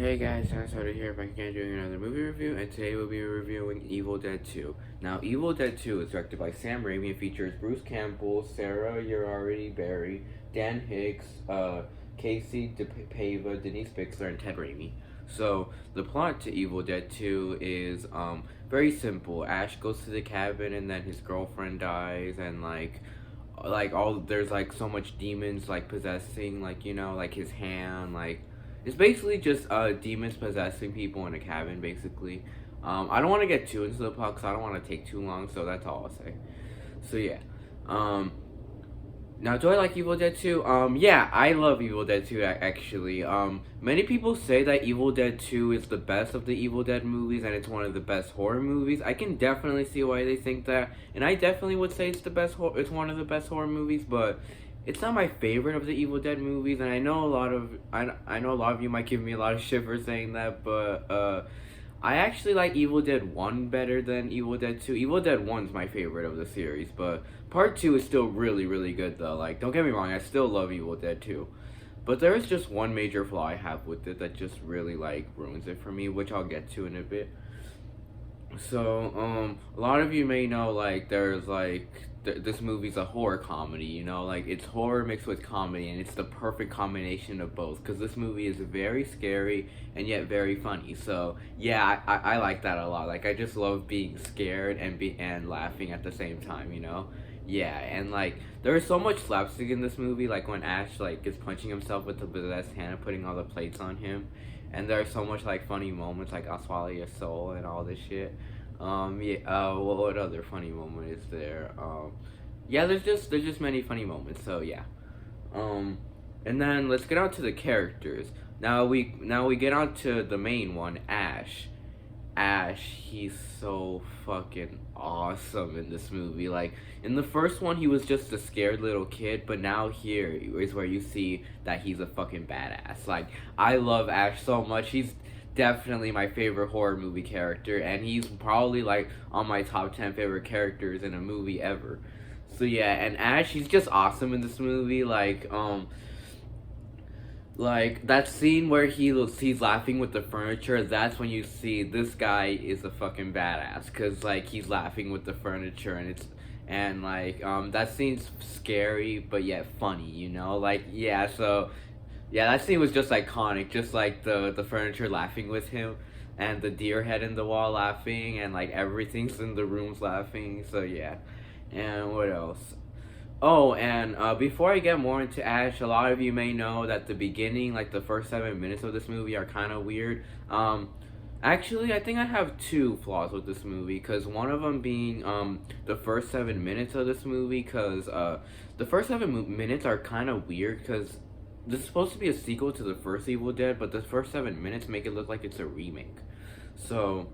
Hey guys, Sarasota here, back again doing another movie review, and today we'll be reviewing Evil Dead 2. Now, Evil Dead 2 is directed by Sam Raimi and features Bruce Campbell, Sarah Uriarty Berry, Dan Hicks, Casey DePaiva, Denise Bixler, and Ted Raimi. So, the plot to Evil Dead 2 is very simple. Ash goes to the cabin and then his girlfriend dies, and there's like so much demons like possessing, like his hand, it's basically just demons possessing people in a cabin, basically. I don't want to get too into the plot because I don't want to take too long, so that's all I'll say. So yeah. Now, do I like Evil Dead 2? Yeah, I love Evil Dead 2, actually. Many people say that Evil Dead 2 is the best of the Evil Dead movies, and it's one of the best horror movies. I can definitely see why they think that, and I definitely would say it's it's one of the best horror movies, but it's not my favorite of the Evil Dead movies, and I know I know a lot of you might give me a lot of shit for saying that, but I actually like Evil Dead 1 better than Evil Dead 2. Evil Dead 1's my favorite of the series, but Part 2 is still really, really good, though. Like, don't get me wrong, I still love Evil Dead 2. But there is just one major flaw I have with it that just really, ruins it for me, which I'll get to in a bit. So, a lot of you may know, there's, this movie's a horror comedy, it's horror mixed with comedy, and it's the perfect combination of both, because this movie is very scary and yet very funny. So yeah, I like that a lot. I just love being scared and laughing at the same time, yeah. And there's so much slapstick in this movie, like when Ash is punching himself with the possessed hand and putting all the plates on him, and there's so much funny moments, like I'll swallow your soul and all this shit. Yeah, what other funny moment is there? Yeah, there's just many funny moments, so yeah. And then let's get on to the characters. Now we get on to the main one, Ash. Ash, he's so fucking awesome in this movie. In the first one, he was just a scared little kid, but now here is where you see that he's a fucking badass. I love Ash so much. He's definitely my favorite horror movie character, and he's probably on my top 10 favorite characters in a movie ever. So yeah, and Ash, he's just awesome in this movie. That scene where he's laughing with the furniture, that's when you see this guy is a fucking badass, because he's laughing with the furniture, and that scene's scary but yet funny, yeah. So yeah, that scene was just iconic, just the furniture laughing with him, and the deer head in the wall laughing, and everything's in the rooms laughing. So yeah. And what else? Oh, and before I get more into Ash, a lot of you may know that the beginning, the first 7 minutes of this movie are kind of weird. Actually, I think I have two flaws with this movie, because one of them being the first 7 minutes of this movie, because the first 7 minutes are kind of weird, because this is supposed to be a sequel to the first Evil Dead, but the first 7 minutes make it look like it's a remake. So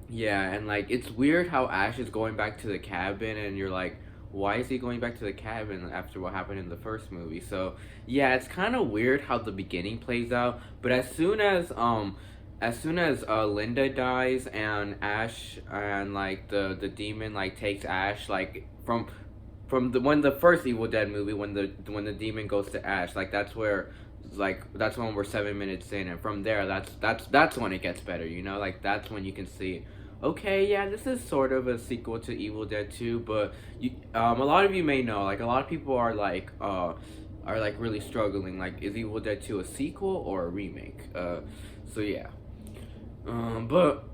yeah, and it's weird how Ash is going back to the cabin, and you're like, why is he going back to the cabin after what happened in the first movie? So yeah, it's kind of weird how the beginning plays out, but as soon as Linda dies and Ash and the demon takes Ash from when the first Evil Dead movie, when the demon goes to Ash, that's when we're 7 minutes in, and from there that's when it gets better, that's when you can see, okay, yeah, this is sort of a sequel to Evil Dead 2, but a lot of you may know, a lot of people are really struggling, is Evil Dead 2 a sequel or a remake? So yeah. But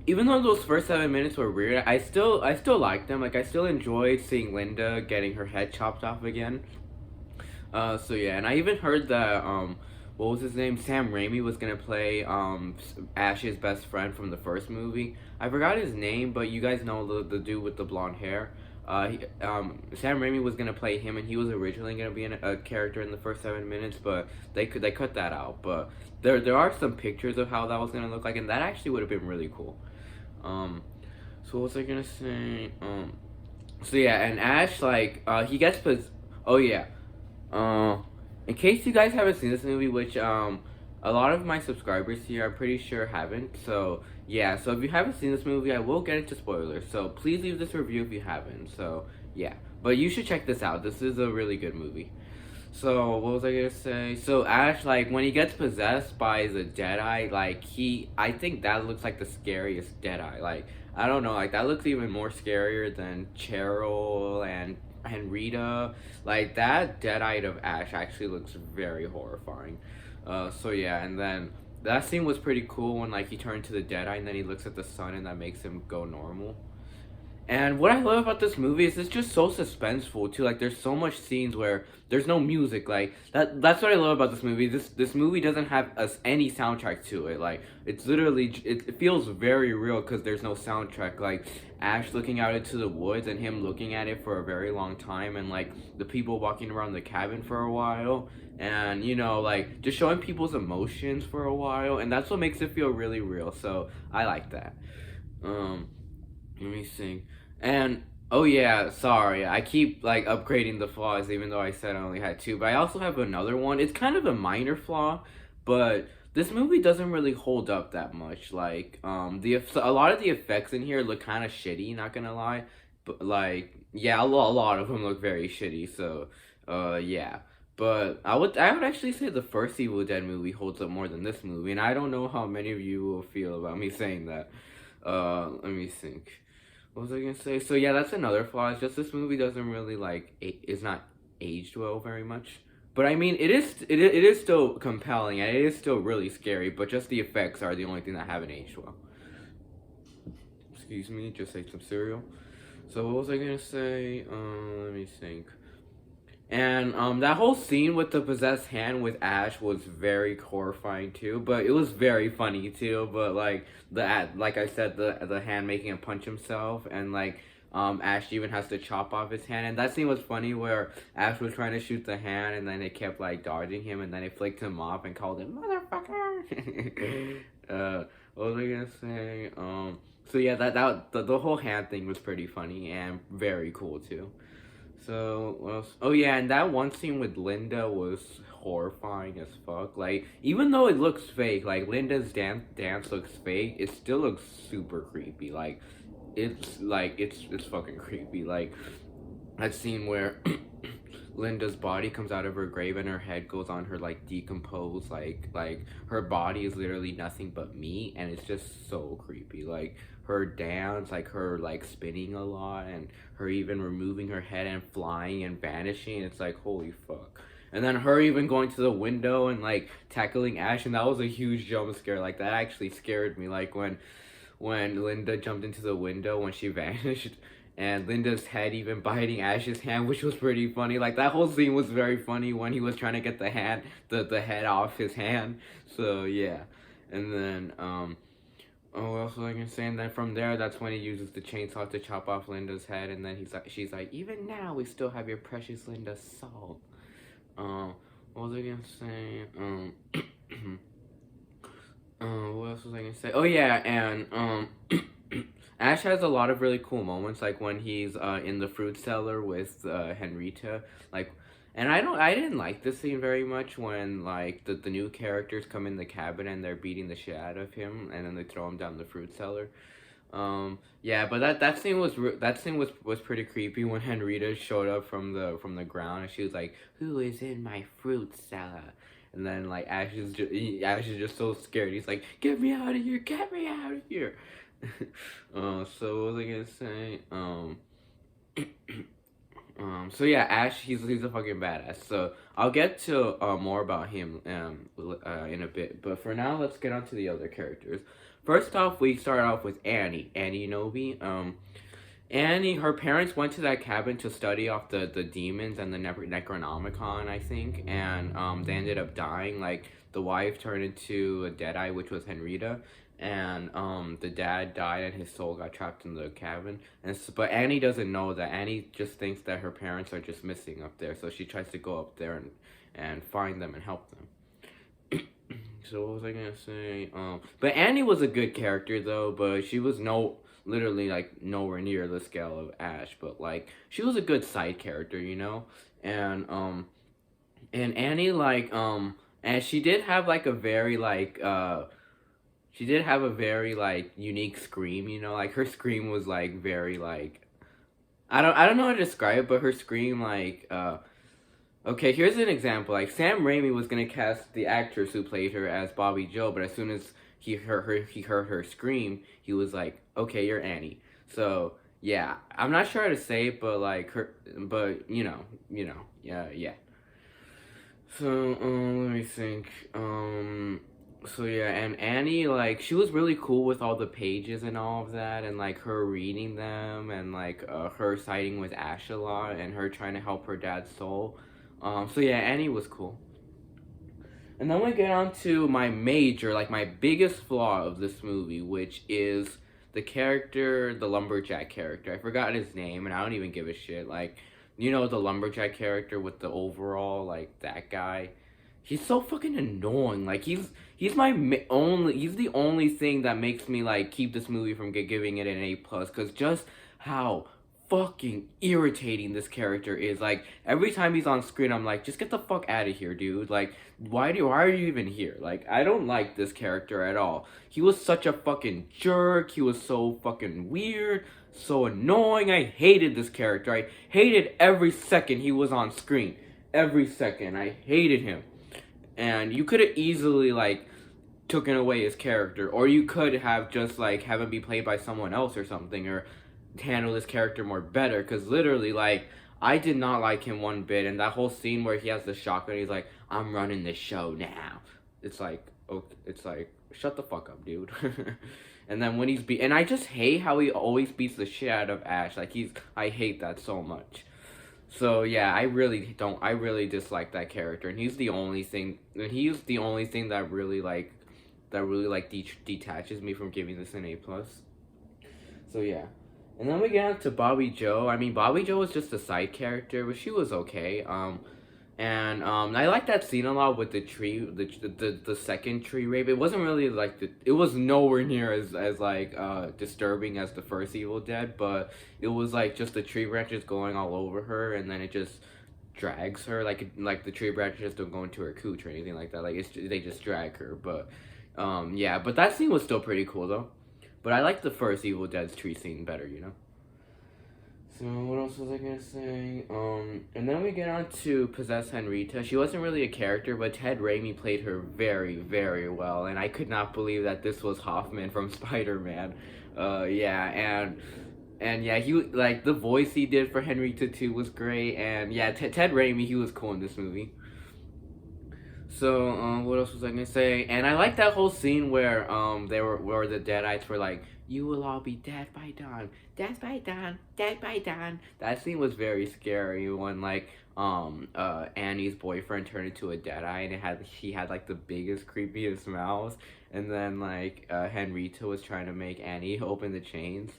even though those first 7 minutes were weird, I still like them. I still enjoyed seeing Linda getting her head chopped off again. So yeah, and I even heard that what was his name? Sam Raimi was gonna play Ash's best friend from the first movie. I forgot his name, but you guys know the dude with the blonde hair. Sam Raimi was gonna play him, and he was originally gonna be a character in the first 7 minutes, but they cut that out. But there are some pictures of how that was gonna look like, and that actually would have been really cool. So what was I gonna say? So yeah, and Ash he gets oh yeah. In case you guys haven't seen this movie, which a lot of my subscribers here, I'm pretty sure, haven't. So yeah, so if you haven't seen this movie, I will get into spoilers. So please leave this review if you haven't. So yeah, but you should check this out. This is a really good movie. So what was I gonna say? So Ash, like when he gets possessed by the Deadeye, like I think that looks like the scariest Deadeye. Like I don't know, like that looks even more scarier than Cheryl and Rita. Like that Deadeye of Ash actually looks very horrifying. So yeah, and then that scene was pretty cool when like he turned to the Deadeye and then he looks at the sun and that makes him go normal. And what I love about this movie is it's just so suspenseful too. Like there's so much scenes where there's no music. Like that's what I love about this movie. This movie doesn't have us any soundtrack to it. Like it's literally it feels very real because there's no soundtrack. Like Ash looking out into the woods and him looking at it for a very long time and like the people walking around the cabin for a while and like just showing people's emotions for a while and that's what makes it feel really real. So I like that. Um Let me think. And oh yeah, sorry. I keep like upgrading the flaws even though I said I only had two. But I also have another one. It's kind of a minor flaw, but this movie doesn't really hold up that much. Like a lot of the effects in here look kind of shitty, not gonna lie. But like yeah, a lot of them look very shitty. So yeah. But I would actually say the first Evil Dead movie holds up more than this movie, and I don't know how many of you will feel about me saying that. Let me think. What was I gonna say? So yeah, that's another flaw. It's just this movie doesn't really is not aged well very much. But I mean, it is still compelling and it is still really scary. But just the effects are the only thing that haven't aged well. Excuse me, just ate some cereal. So what was I gonna say? Let me think. And that whole scene with the possessed hand with Ash was very horrifying too, but it was very funny too. But like I said, the hand making him punch himself, and Ash even has to chop off his hand. And that scene was funny where Ash was trying to shoot the hand, and then it kept like dodging him, and then it flicked him off and called him motherfucker. What was I gonna say? So yeah, the whole hand thing was pretty funny and very cool too. So, what else? Oh yeah, and that one scene with Linda was horrifying as fuck. Like, even though it looks fake, like Linda's dance looks fake, it still looks super creepy. It's fucking creepy. Like that scene where Linda's body comes out of her grave and her head goes on her like decomposed like her body is literally nothing but meat and it's just so creepy. Like her dance, like her like spinning a lot and her even removing her head and flying and vanishing, it's like holy fuck. And then her even going to the window and like tackling Ash and that was a huge jump scare. Like that actually scared me. Like when Linda jumped into the window when she vanished and Linda's head even biting Ash's hand, which was pretty funny. Like that whole scene was very funny when he was trying to get the head off his hand. So yeah, and then oh, what else was I gonna say? And then from there, that's when he uses the chainsaw to chop off Linda's head, and then she's like, even now we still have your precious Linda soul. What was I gonna say? What else was I gonna say? Oh yeah, and Ash has a lot of really cool moments, like when he's in the fruit cellar with Henrita, like, and I didn't like this scene very much when like the new characters come in the cabin and they're beating the shit out of him, and then they throw him down the fruit cellar. Yeah, but that scene was pretty creepy when Henrita showed up from the ground and she was like, "Who is in my fruit cellar?" And then like Ash is just so scared. He's like, "Get me out of here! Get me out of here!" So what was I gonna say? So yeah, Ash, he's a fucking badass. So I'll get to more about him in a bit. But for now, let's get on to the other characters. First off, we start off with Annie Novi. Annie, her parents went to that cabin to study off the demons and the Necronomicon, I think, and they ended up dying. Like the wife turned into a Deadeye, which was Henrita, and the dad died and his soul got trapped in the cabin. But Annie doesn't know that. Annie just thinks that her parents are just missing up there, so she tries to go up there and find them and help them. So what was I gonna say? But Annie was a good character though, but she was literally like nowhere near the scale of Ash. But like she was a good side character, and Annie and she did have like a very unique scream, like her scream was like very like I don't know how to describe it, but her scream Okay, here's an example. Like Sam Raimi was gonna cast the actress who played her as Bobby Joe, but as soon as he heard her scream, he was like, "Okay, you're Annie." So yeah, I'm not sure how to say it, but like her, but yeah, yeah. So let me think. So yeah, and Annie, like, she was really cool with all the pages and all of that, and like her reading them, and like her siding with Ash a lot, and her trying to help her dad's soul. So yeah, Annie was cool. And then we get on to my major, like my biggest flaw of this movie, which is the character, the lumberjack character. I forgot his name, and I don't even give a shit. Like, the lumberjack character with the overall, like that guy. He's so fucking annoying. Like he's my only. He's the only thing that makes me like keep this movie from giving it an A+. Cause just how fucking irritating this character is. Like every time he's on screen, I'm like, just get the fuck out of here, dude. Like why are you even here? Like I don't like this character at all. He was such a fucking jerk. He was so fucking weird, so annoying. I hated this character. I hated every second he was on screen. Every second, I hated him. And you could have easily like taken away his character, or you could have just like have him be played by someone else or something, or handle his character more better. Because literally, like, I did not like him one bit, and that whole scene where he has the shotgun, he's like, "I'm running the show now." It's like, okay, it's like, shut the fuck up, dude. And then when and I just hate how he always beats the shit out of Ash. Like I hate that so much. So yeah, I really dislike that character, and he's the only thing that really like detaches me from giving this an A+. So yeah. And then we get on to Bobby Joe. I mean, Bobby Joe was just a side character, but she was okay. And I like that scene a lot with the tree, the second tree rape. It wasn't really like it was nowhere near as like disturbing as the first Evil Dead, but it was like just the tree branches going all over her, and then it just drags her like the tree branches don't go into her cooch or anything like that. Like they just drag her, but yeah. But that scene was still pretty cool though. But I like the first Evil Dead's tree scene better. So what else was I gonna say? And then we get on to Possess Henrietta. She wasn't really a character, but Ted Raimi played her very, very well, and I could not believe that this was Hoffman from Spider-Man. Yeah, and yeah, he like the voice he did for Henrietta too was great, and yeah, Ted Raimi, he was cool in this movie. So, what else was I gonna say? And I like that whole scene where where the Deadites were like, "You will all be dead by dawn, dead by dawn, dead by dawn." That scene was very scary when like Annie's boyfriend turned into a Deadite, and she had like the biggest creepiest mouth, and then like Henrietta was trying to make Annie open the chains.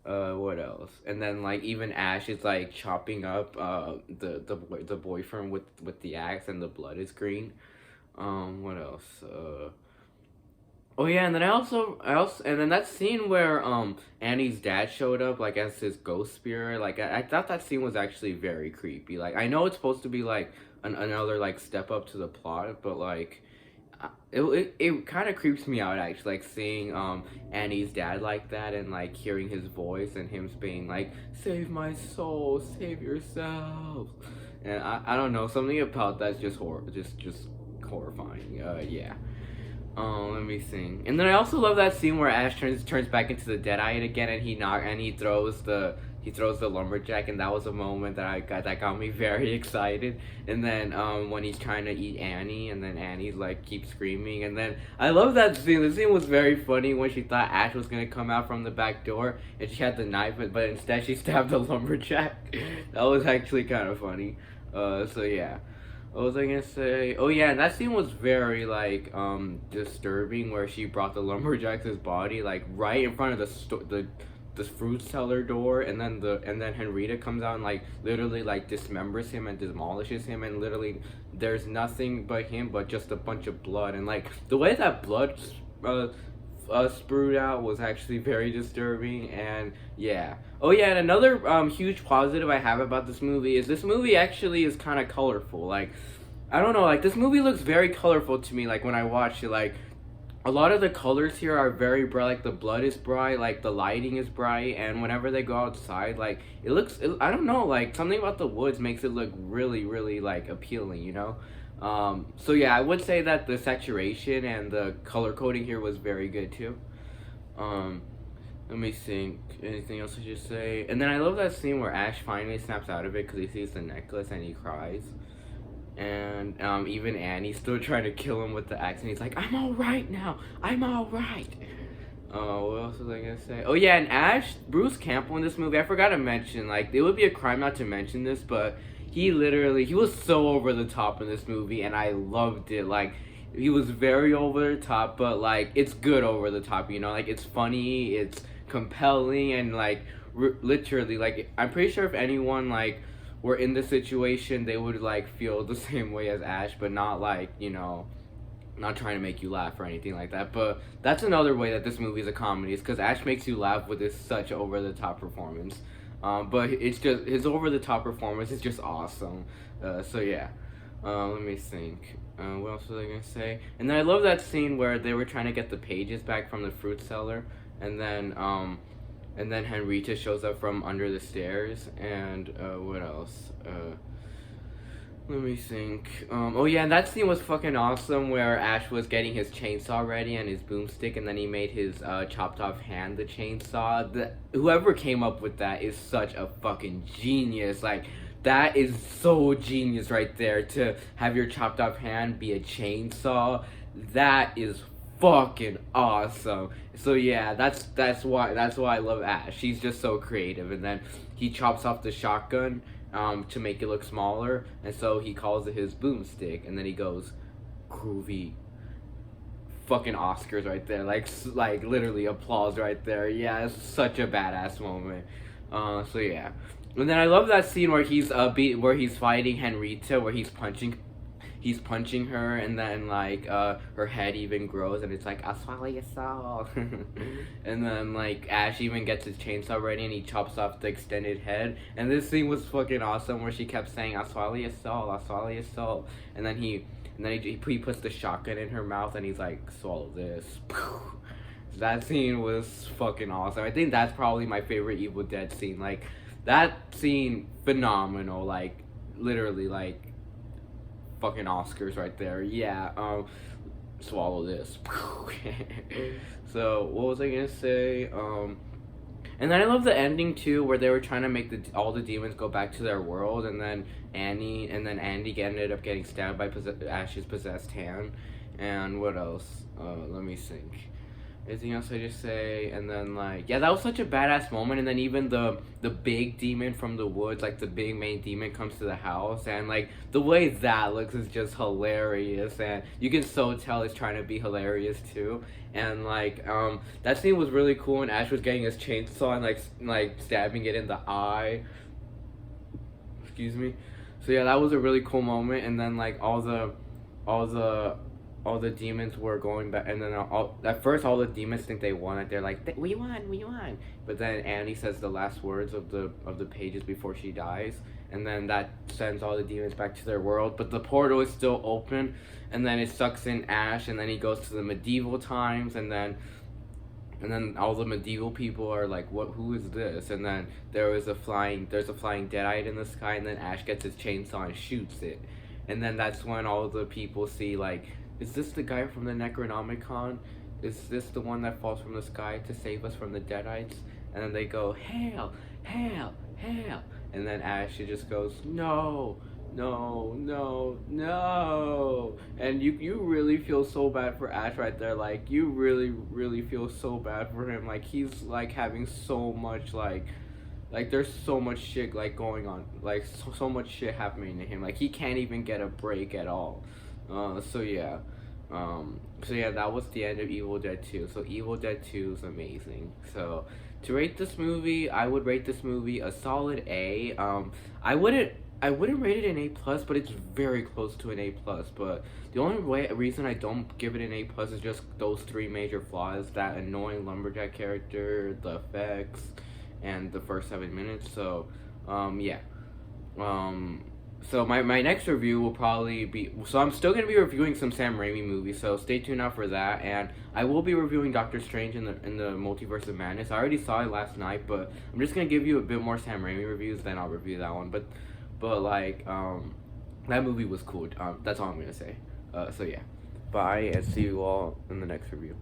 What else? And then like even Ash is like chopping up the boyfriend with the axe, and the blood is green. What else? Oh yeah, and then and then that scene where Annie's dad showed up like as his ghost spirit. Like I thought that scene was actually very creepy. Like I know it's supposed to be like another like step up to the plot, but like it kind of creeps me out actually, like seeing Annie's dad like that, and like hearing his voice and him being like, "Save my soul, save yourself," and I don't know, something about that's just just horrifying. Yeah. Let me think. And then I also love that scene where Ash turns back into the Deadite again, and he throws the lumberjack, and that was a moment that got me very excited. And then when he's trying to eat Annie, and then Annie's like keeps screaming, and then I love that scene. The scene was very funny when she thought Ash was gonna come out from the back door, and she had the knife, but instead she stabbed the lumberjack. That was actually kind of funny. So yeah. What was I gonna say? Oh yeah, and that scene was very like disturbing, where she brought the lumberjack's body like right in front of the fruit seller door, and then Henrietta comes out and like literally like dismembers him and demolishes him, and literally there's nothing but him, but just a bunch of blood, and like the way that blood sprued out was actually very disturbing. And yeah. Oh yeah, and another huge positive I have about this movie is this movie actually is kind of colorful. Like I don't know, like this movie looks very colorful to me. Like when I watch it, like a lot of the colors here are very bright. Like the blood is bright, like the lighting is bright, and whenever they go outside, like it looks. I don't know, like something about the woods makes it look really, really like appealing. You know. So yeah, I would say that the saturation and the color coding here was very good too. Um, Let me think. Anything else I should say? And then I love that scene where Ash finally snaps out of it because he sees the necklace and he cries. And even Annie's still trying to kill him with the axe, and he's like, "I'm all right now. I'm all right." What else was I gonna say? Oh yeah, and Bruce Campbell in this movie, I forgot to mention. Like, it would be a crime not to mention this, but he was so over the top in this movie, and I loved it. Like, he was very over the top, but like it's good over the top. You know, like it's funny, it's compelling, and like literally, like I'm pretty sure if anyone like were in this situation, they would like feel the same way as Ash, but not like, you know, not trying to make you laugh or anything like that. But that's another way that this movie is a comedy, is because Ash makes you laugh with this such over the top performance. But it's just his over the top performance is just awesome. So yeah, let me think. What else was I gonna say? And then I love that scene where they were trying to get the pages back from the fruit cellar, and then Henrietta shows up from under the stairs, and what else? Let me think. Oh yeah, and that scene was fucking awesome where Ash was getting his chainsaw ready and his boomstick, and then he made his chopped off hand the chainsaw. Whoever came up with that is such a fucking genius. Like, that is so genius right there, to have your chopped off hand be a chainsaw. That is fucking awesome. So yeah, that's why I love Ash. She's just so creative. And then he chops off the shotgun to make it look smaller, and so he calls it his boomstick, and then he goes groovy. Fucking Oscars right there. Like literally applause right there. Yeah, it's such a badass moment. So yeah. And then I love that scene where where he's fighting Henrietta, where he's punching her, and then like her head even grows, and it's like, I'll swallow your soul. And then like Ash even gets his chainsaw ready, and he chops off the extended head. And this scene was fucking awesome, where she kept saying, I'll swallow your soul, I'll swallow your soul. And then he puts the shotgun in her mouth, and he's like, swallow this. That scene was fucking awesome. I think that's probably my favorite Evil Dead scene. Like, that scene, phenomenal. Like, literally, like, fucking Oscars right there. Yeah, swallow this. So, what was I gonna say? And then I love the ending too, where they were trying to make all the demons go back to their world, and then Andy ended up getting stabbed by Ash's possessed hand. And what else? Let me think. Anything else I just say? And then like, yeah, that was such a badass moment. And then even the big demon from the woods, like the big main demon, comes to the house, and like the way that looks is just hilarious, and you can so tell it's trying to be hilarious too. And like that scene was really cool, and Ash was getting his chainsaw and like stabbing it in the eye. Excuse me. So yeah, that was a really cool moment. And then like all the demons were going back, and then at first all the demons think they won. Like, they're like, we won. But then Annie says the last words of the pages before she dies, and then that sends all the demons back to their world. But the portal is still open, and then it sucks in Ash, and then he goes to the medieval times, and then all the medieval people are like, who is this? And then there's a flying deadite in the sky, and then Ash gets his chainsaw and shoots it. And then that's when all the people see, like, is this the guy from the Necronomicon? Is this the one that falls from the sky to save us from the Deadites? And then they go, hail, hail, hail. And then Ash just goes, no, no, no, no. And you really feel so bad for Ash right there. Like, you really, really feel so bad for him. Like, he's, like, having so much, like there's so much shit, like, going on. Like, so much shit happening to him. Like, he can't even get a break at all. So yeah. That was the end of Evil Dead 2. So Evil Dead 2 is amazing. So to rate this movie, I would rate this movie a solid A. I wouldn't rate it an A plus, but it's very close to an A plus. But the only reason I don't give it an A plus is just those three major flaws: that annoying lumberjack character, the effects, and the first 7 minutes. So yeah. So my next review will probably be, so I'm still gonna be reviewing some Sam Raimi movies, so stay tuned out for that. And I will be reviewing Doctor Strange in the Multiverse of Madness. I already saw it last night, but I'm just gonna give you a bit more Sam Raimi reviews, then I'll review that one. But like that movie was cool. That's all I'm gonna say. So yeah, bye, and see you all in the next review.